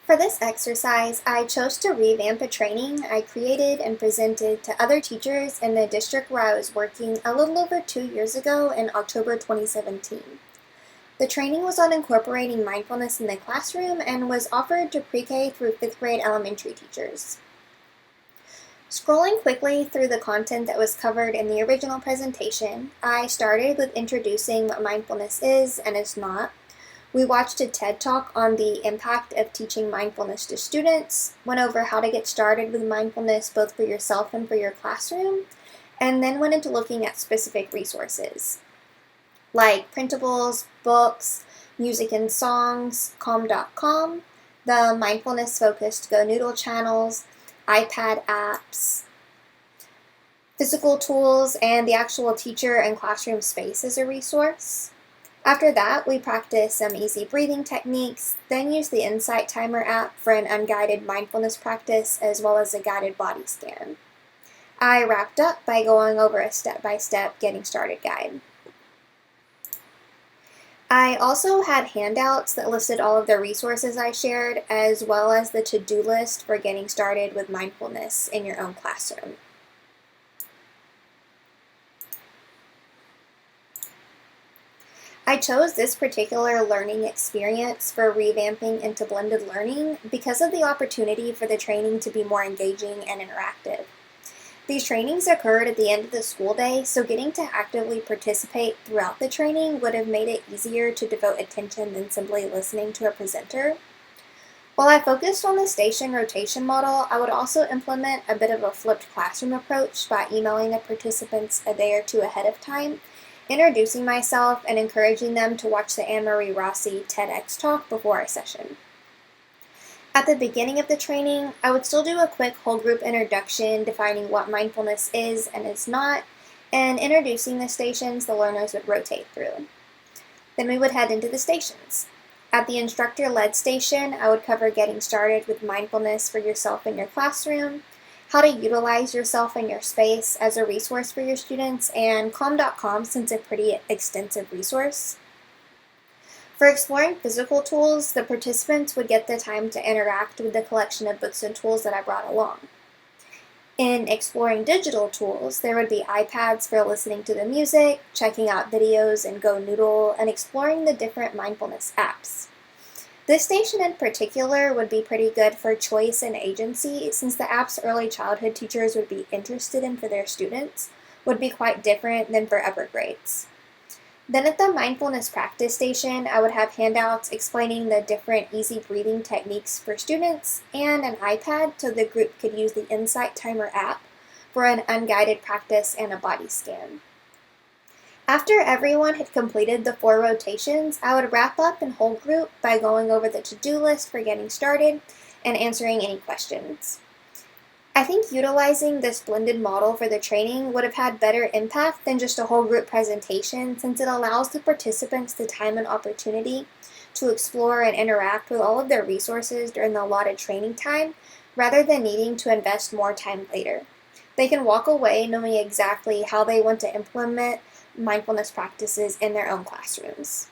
For this exercise, I chose to revamp a training I created and presented to other teachers in the district where I was working a little over 2 years ago in October 2017. The training was on incorporating mindfulness in the classroom and was offered to pre-K through 5th grade elementary teachers. Scrolling quickly through the content that was covered in the original presentation, I started with introducing what mindfulness is and is not. We watched a TED Talk on the impact of teaching mindfulness to students, went over how to get started with mindfulness both for yourself and for your classroom, and then went into looking at specific resources like printables, books, music and songs, calm.com, the mindfulness-focused Go Noodle channels, iPad apps, physical tools, and the actual teacher and classroom space as a resource. After that, we practiced some easy breathing techniques, then used the Insight Timer app for an unguided mindfulness practice as well as a guided body scan. I wrapped up by going over a step-by-step getting started guide. I also had handouts that listed all of the resources I shared, as well as the to-do list for getting started with mindfulness in your own classroom. I chose this particular learning experience for revamping into blended learning because of the opportunity for the training to be more engaging and interactive. These trainings occurred at the end of the school day, so getting to actively participate throughout the training would have made it easier to devote attention than simply listening to a presenter. While I focused on the station rotation model, I would also implement a bit of a flipped classroom approach by emailing the participants a day or two ahead of time, introducing myself and encouraging them to watch the Anne-Marie Rossi TEDx talk before our session. At the beginning of the training, I would still do a quick whole group introduction defining what mindfulness is and is not, and introducing the stations the learners would rotate through. Then we would head into the stations. At the instructor-led station, I would cover getting started with mindfulness for yourself in your classroom, how to utilize yourself and your space as a resource for your students, and calm.com since it's a pretty extensive resource. For exploring physical tools, the participants would get the time to interact with the collection of books and tools that I brought along. In exploring digital tools, there would be iPads for listening to the music, checking out videos in Go Noodle, and exploring the different mindfulness apps. This station in particular would be pretty good for choice and agency, since the apps early childhood teachers would be interested in for their students would be quite different than for upper grades. Then at the mindfulness practice station, I would have handouts explaining the different easy breathing techniques for students and an iPad so the group could use the Insight Timer app for an unguided practice and a body scan. After everyone had completed the 4 rotations, I would wrap up in whole group by going over the to-do list for getting started and answering any questions. I think utilizing this blended model for the training would have had better impact than just a whole group presentation, since it allows the participants the time and opportunity to explore and interact with all of their resources during the allotted training time, rather than needing to invest more time later. They can walk away knowing exactly how they want to implement mindfulness practices in their own classrooms.